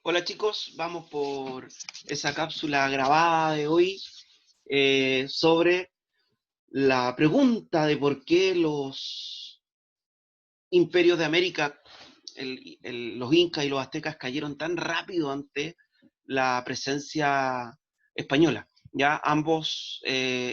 Hola chicos, vamos por esa cápsula grabada de hoy sobre la pregunta de por qué los imperios de América, los incas y los aztecas cayeron tan rápido ante la presencia española. Ya ambos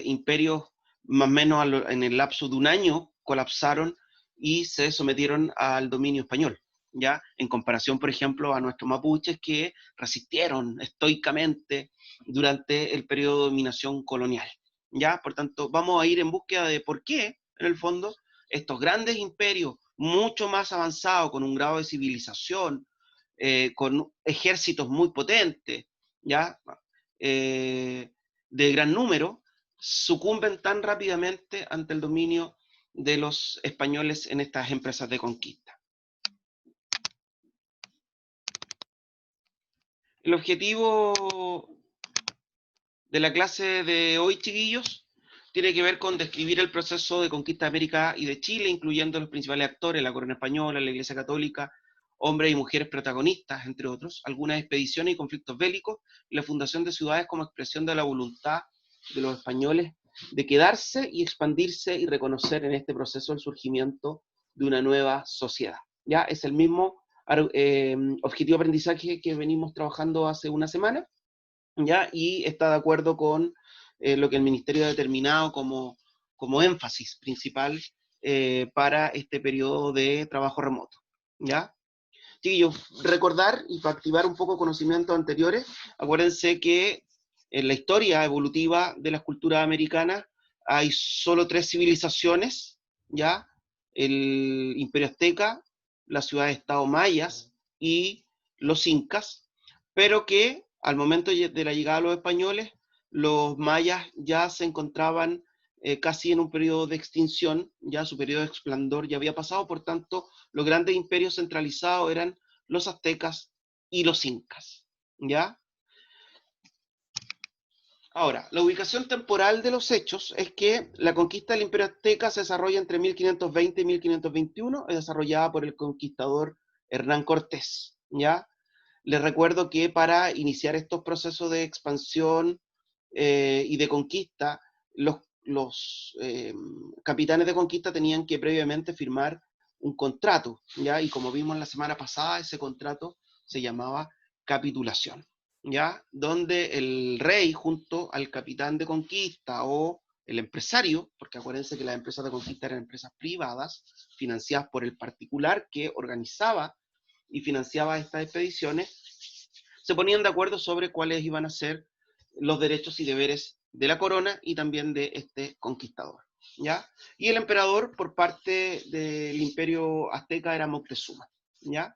imperios, más o menos en el lapso de un año, colapsaron y se sometieron al dominio español. ¿Ya? En comparación, por ejemplo, a nuestros mapuches que resistieron estoicamente durante el periodo de dominación colonial. ¿Ya? Por tanto, vamos a ir en búsqueda de por qué, en el fondo, estos grandes imperios, mucho más avanzados, con un grado de civilización, con ejércitos muy potentes, ¿ya? Eh, de gran número, sucumben tan rápidamente ante el dominio de los españoles en estas empresas de conquista. El objetivo de la clase de hoy, chiquillos, tiene que ver con describir el proceso de conquista de América y de Chile, incluyendo los principales actores, la corona española, la Iglesia Católica, hombres y mujeres protagonistas, entre otros, algunas expediciones y conflictos bélicos, y la fundación de ciudades como expresión de la voluntad de los españoles de quedarse y expandirse y reconocer en este proceso el surgimiento de una nueva sociedad. Ya es el mismo objetivo de aprendizaje que venimos trabajando hace una semana, ¿ya? Y está de acuerdo con lo que el Ministerio ha determinado como énfasis principal para este periodo de trabajo remoto, ¿ya? Chiquillos, recordar y para activar un poco conocimientos anteriores, acuérdense que en la historia evolutiva de las culturas americanas hay solo 3 civilizaciones, ¿ya? El Imperio Azteca, las ciudades-estado mayas y los incas, pero que al momento de la llegada de los españoles, los mayas ya se encontraban casi en un periodo de extinción, ya su periodo de esplendor ya había pasado, por tanto, los grandes imperios centralizados eran los aztecas y los incas, ¿ya? Ahora, la ubicación temporal de los hechos es que la conquista del Imperio Azteca se desarrolla entre 1520 y 1521, es desarrollada por el conquistador Hernán Cortés, ¿ya? Les recuerdo que para iniciar estos procesos de expansión y de conquista, los capitanes de conquista tenían que previamente firmar un contrato, ¿ya? Y como vimos la semana pasada, ese contrato se llamaba capitulación, ¿ya? Donde el rey junto al capitán de conquista o el empresario, porque acuérdense que las empresas de conquista eran empresas privadas, financiadas por el particular que organizaba y financiaba estas expediciones, se ponían de acuerdo sobre cuáles iban a ser los derechos y deberes de la corona y también de este conquistador, ¿ya? Y el emperador por parte del imperio azteca era Moctezuma, ¿ya?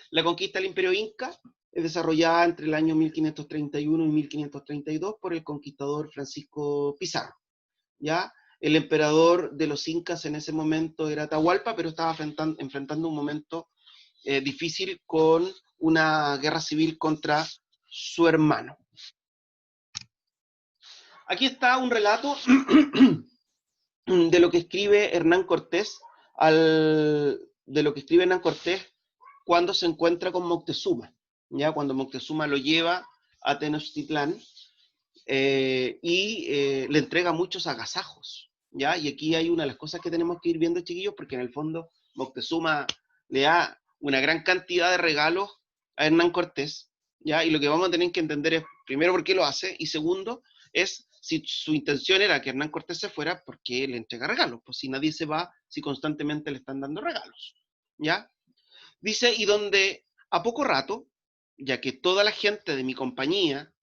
La conquista del imperio inca es desarrollada entre el año 1531 y 1532 por el conquistador Francisco Pizarro, ¿ya? El emperador de los incas en ese momento era Atahualpa, pero estaba enfrentando un momento difícil con una guerra civil contra su hermano. Aquí está un relato de lo que escribe Hernán Cortés, de lo que escribe Hernán Cortés cuando se encuentra con Moctezuma, ¿ya? Cuando Moctezuma lo lleva a Tenochtitlán le entrega muchos agasajos, ¿ya? Y aquí hay una de las cosas que tenemos que ir viendo, chiquillos, porque en el fondo Moctezuma le da una gran cantidad de regalos a Hernán Cortés, ¿ya? Y lo que vamos a tener que entender es, primero, por qué lo hace, y segundo, es si su intención era que Hernán Cortés se fuera, ¿por qué le entrega regalos? Pues si nadie se va, si constantemente le están dando regalos, ¿ya? Dice, y donde a poco rato, ya que toda la gente de mi compañía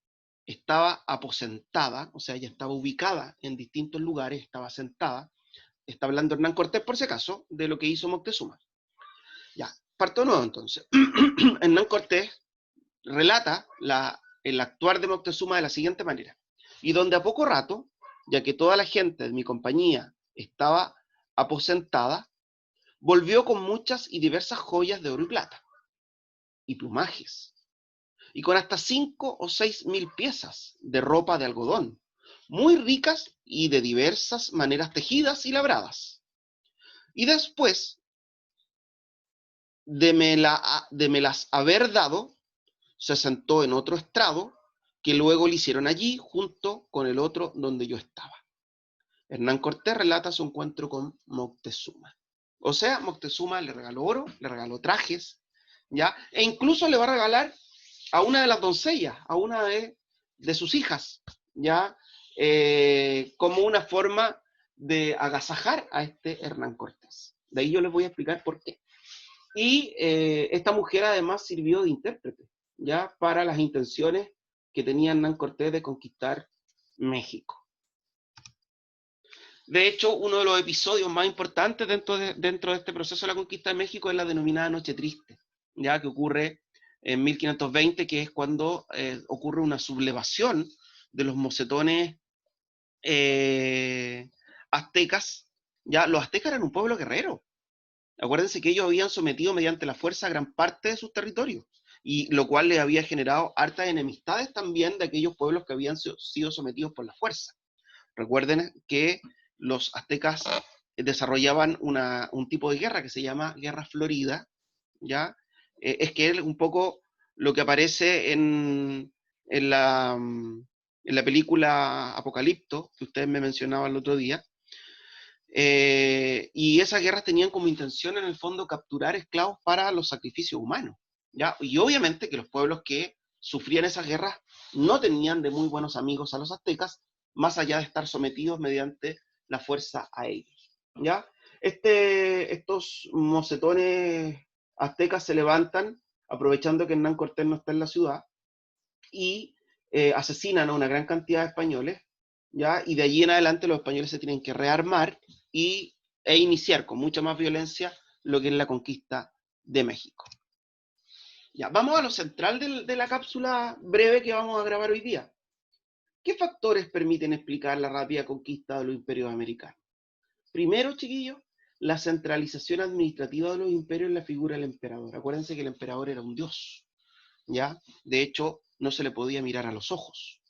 estaba aposentada, o sea, ella estaba ubicada en distintos lugares, estaba sentada, está hablando Hernán Cortés, por si acaso, de lo que hizo Moctezuma. Ya, parto nuevo entonces. Hernán Cortés relata el actuar de Moctezuma de la siguiente manera, y donde a poco rato, ya que toda la gente de mi compañía estaba aposentada, volvió con muchas y diversas joyas de oro y plata, y plumajes, y con hasta 5 o 6 mil piezas de ropa de algodón, muy ricas y de diversas maneras tejidas y labradas. Y después de me las haber dado, se sentó en otro estrado, que luego le hicieron allí, junto con el otro donde yo estaba. Hernán Cortés relata su encuentro con Moctezuma. O sea, Moctezuma le regaló oro, le regaló trajes, ¿ya? E incluso le va a regalar a una de las doncellas, a una de sus hijas, ¿ya? Como una forma de agasajar a este Hernán Cortés. De ahí yo les voy a explicar por qué. Y esta mujer además sirvió de intérprete, ¿ya? Para las intenciones que tenía Hernán Cortés de conquistar México. De hecho, uno de los episodios más importantes dentro de este proceso de la conquista de México es la denominada Noche Triste, ya que ocurre en 1520, que es cuando ocurre una sublevación de los mocetones aztecas. Ya, los aztecas eran un pueblo guerrero. Acuérdense que ellos habían sometido mediante la fuerza gran parte de sus territorios, y lo cual les había generado hartas enemistades también de aquellos pueblos que habían sido sometidos por la fuerza. Recuerden que los aztecas desarrollaban un tipo de guerra que se llama guerra florida, ¿ya? Es que es un poco lo que aparece en la película Apocalipto, que ustedes me mencionaban el otro día, y esas guerras tenían como intención en el fondo capturar esclavos para los sacrificios humanos, ¿ya? Y obviamente que los pueblos que sufrían esas guerras no tenían de muy buenos amigos a los aztecas, más allá de estar sometidos mediante la fuerza a ellos, ¿ya? Estos mocetones aztecas se levantan aprovechando que Hernán Cortés no está en la ciudad y asesinan a una gran cantidad de españoles, ¿ya? Y de allí en adelante los españoles se tienen que rearmar e iniciar con mucha más violencia lo que es la conquista de México. Ya, vamos a lo central de la cápsula breve que vamos a grabar hoy día. ¿Qué factores permiten explicar la rápida conquista de los imperios americanos? Primero, chiquillos, la centralización administrativa de los imperios en la figura del emperador. Acuérdense que el emperador era un dios, ¿ya? De hecho, no se le podía mirar a los ojos.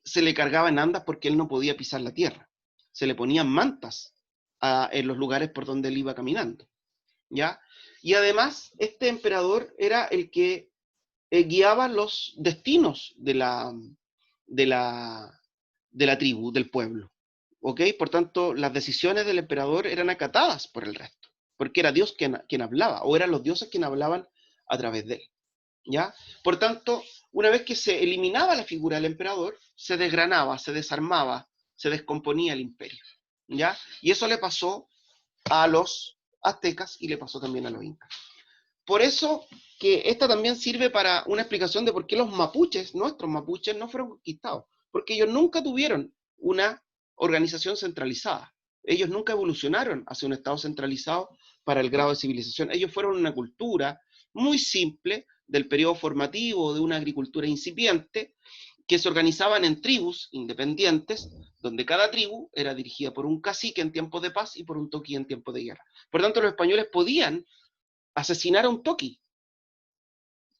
Se le cargaba en andas porque él no podía pisar la tierra. Se le ponían mantas en los lugares por donde él iba caminando, ¿ya? Y además, este emperador era el que guiaba los destinos de la tribu, del pueblo, ¿ok? Por tanto, las decisiones del emperador eran acatadas por el resto, porque era Dios quien hablaba, o eran los dioses quienes hablaban a través de él, ¿ya? Por tanto, una vez que se eliminaba la figura del emperador, se desgranaba, se desarmaba, se descomponía el imperio, ¿ya? Y eso le pasó a los aztecas y le pasó también a los incas. Por eso que esta también sirve para una explicación de por qué los mapuches, nuestros mapuches, no fueron conquistados, porque ellos nunca tuvieron una organización centralizada. Ellos nunca evolucionaron hacia un estado centralizado para el grado de civilización. Ellos fueron una cultura muy simple del periodo formativo de una agricultura incipiente que se organizaban en tribus independientes, donde cada tribu era dirigida por un cacique en tiempos de paz y por un toqui en tiempos de guerra. Por tanto, los españoles podían asesinar a un toqui,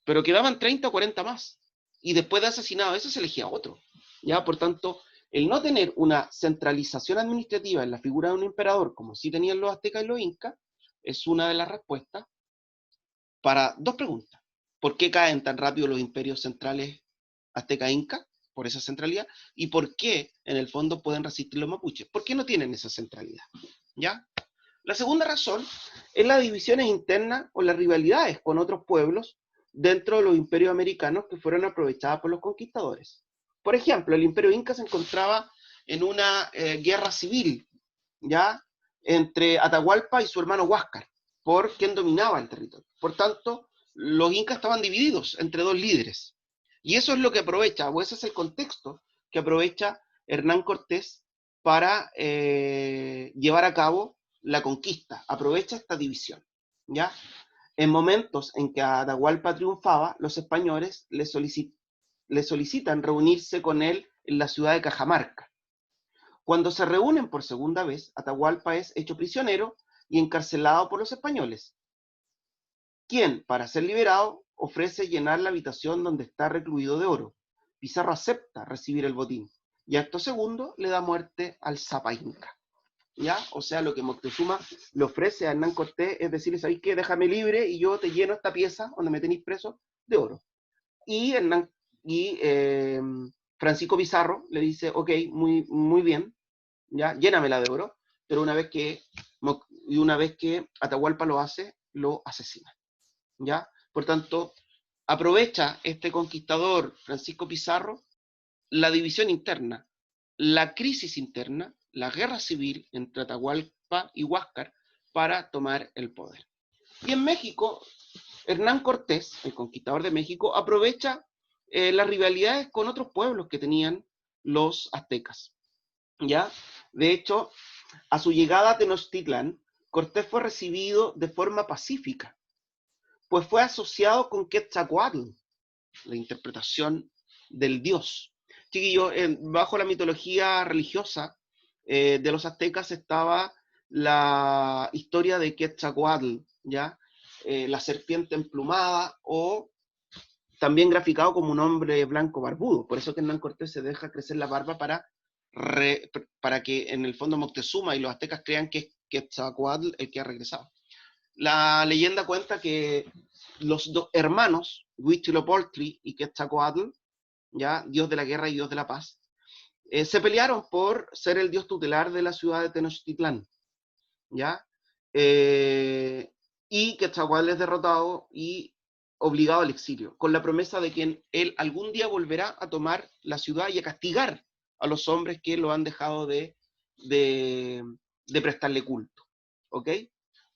pero quedaban 30 o 40 más. Y después de asesinado a ese se elegía otro. ¿Ya? Por tanto, el no tener una centralización administrativa en la figura de un emperador, como sí tenían los aztecas y los incas, es una de las respuestas para dos preguntas. ¿Por qué caen tan rápido los imperios centrales azteca e inca? Por esa centralidad. ¿Y por qué, en el fondo, pueden resistir los mapuches? ¿Por qué no tienen esa centralidad? ¿Ya? La segunda razón es las divisiones internas o las rivalidades con otros pueblos dentro de los imperios americanos que fueron aprovechadas por los conquistadores. Por ejemplo, el imperio inca se encontraba en una guerra civil, ¿ya? Entre Atahualpa y su hermano Huáscar, por quien dominaba el territorio. Por tanto, los incas estaban divididos entre dos líderes. Y eso es lo que aprovecha, o ese es el contexto que aprovecha Hernán Cortés para llevar a cabo la conquista. Aprovecha esta división, ¿ya? En momentos en que Atahualpa triunfaba, los españoles le solicitan reunirse con él en la ciudad de Cajamarca. Cuando se reúnen por segunda vez, Atahualpa es hecho prisionero y encarcelado por los españoles, quien, para ser liberado, ofrece llenar la habitación donde está recluido de oro. Pizarro acepta recibir el botín, y acto segundo le da muerte al Zapa Inca. ¿Ya? O sea, lo que Moctezuma le ofrece a Hernán Cortés es decirle, ¿sabéis qué? Déjame libre y yo te lleno esta pieza donde me tenéis preso de oro. Y, Francisco Pizarro le dice, ok, muy, muy bien, ya, llénamela de oro, pero una vez que Atahualpa lo hace, lo asesina, ¿ya? Por tanto, aprovecha este conquistador Francisco Pizarro la división interna, la crisis interna, la guerra civil entre Atahualpa y Huáscar para tomar el poder. Y en México, Hernán Cortés, el conquistador de México, aprovecha las rivalidades con otros pueblos que tenían los aztecas, ¿ya? De hecho, a su llegada a Tenochtitlan, Cortés fue recibido de forma pacífica, pues fue asociado con Quetzalcóatl, la interpretación del dios. Chiquillos, bajo la mitología religiosa de los aztecas estaba la historia de Quetzalcóatl, ¿ya? La serpiente emplumada, o también graficado como un hombre blanco barbudo. Por eso que Hernán Cortés se deja crecer la barba para que en el fondo Moctezuma y los aztecas crean que es Quetzalcóatl el que ha regresado. La leyenda cuenta que los dos hermanos, Huitzilopochtli y Quetzalcóatl, ¿ya? Dios de la guerra y dios de la paz, se pelearon por ser el dios tutelar de la ciudad de Tenochtitlán, ¿ya? Y Quetzalcóatl es derrotado y obligado al exilio, con la promesa de que él algún día volverá a tomar la ciudad y a castigar a los hombres que lo han dejado de prestarle culto, ¿ok?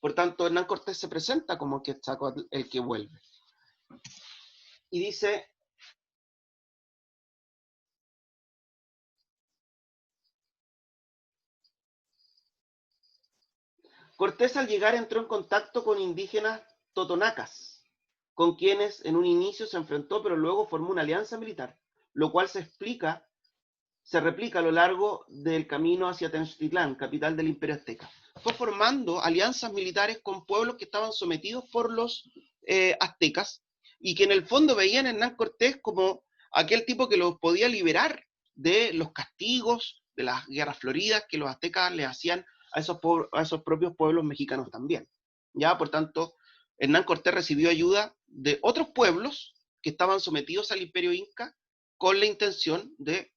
Por tanto, Hernán Cortés se presenta como Quetzalcóatl el que vuelve. Y dice, Cortés al llegar entró en contacto con indígenas totonacas, con quienes en un inicio se enfrentó, pero luego formó una alianza militar, lo cual se replica a lo largo del camino hacia Tenochtitlán, capital del Imperio Azteca. Fue formando alianzas militares con pueblos que estaban sometidos por los aztecas y que en el fondo veían a Hernán Cortés como aquel tipo que los podía liberar de los castigos, de las guerras floridas que los aztecas le hacían a esos propios pueblos mexicanos también. ¿Ya? Por tanto, Hernán Cortés recibió ayuda de otros pueblos que estaban sometidos al Imperio Inca con la intención de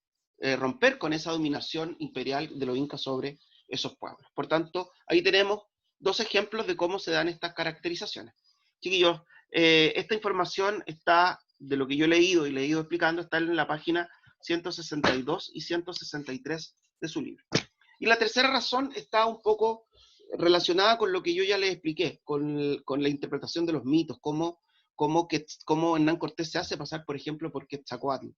romper con esa dominación imperial de los incas sobre esos pueblos. Por tanto, ahí tenemos dos ejemplos de cómo se dan estas caracterizaciones. Chiquillos, esta información está, de lo que yo he leído y le he ido explicando, está en la página 162 y 163 de su libro. Y la tercera razón está un poco relacionada con lo que yo ya les expliqué, con la interpretación de los mitos, cómo Hernán Cortés se hace pasar, por ejemplo, por Quetzalcóatl,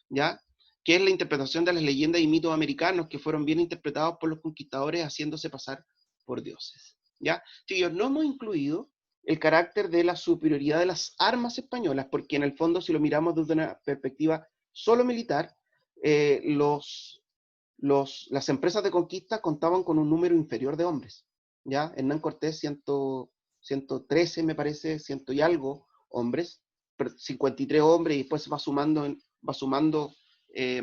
¿ya? Que es la interpretación de las leyendas y mitos americanos que fueron bien interpretados por los conquistadores haciéndose pasar por dioses, ¿ya? Chicos, no hemos incluido el carácter de la superioridad de las armas españolas, porque en el fondo, si lo miramos desde una perspectiva solo militar, las empresas de conquista contaban con un número inferior de hombres, ¿ya? Hernán Cortés, 113, me parece, ciento y algo hombres, 53 hombres, y después va sumando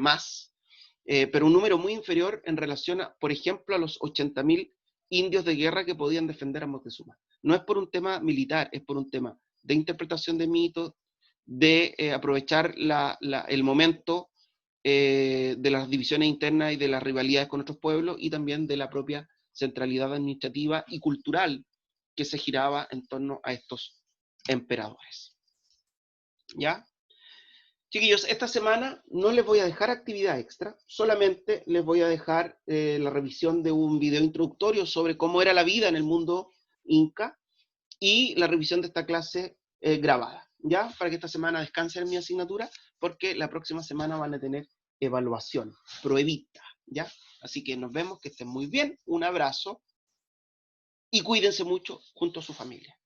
más, pero un número muy inferior en relación, por ejemplo, a los 80.000 indios de guerra que podían defender a Moctezuma. No es por un tema militar, es por un tema de interpretación de mitos, de aprovechar el momento de las divisiones internas y de las rivalidades con otros pueblos, y también de la propia centralidad administrativa y cultural que se giraba en torno a estos emperadores. ¿Ya? Chiquillos, esta semana no les voy a dejar actividad extra, solamente les voy a dejar la revisión de un video introductorio sobre cómo era la vida en el mundo inca y la revisión de esta clase grabada, ¿ya? Para que esta semana descansen en mi asignatura, porque la próxima semana van a tener evaluación, pruebita, ¿ya? Así que nos vemos, que estén muy bien, un abrazo y cuídense mucho junto a su familia.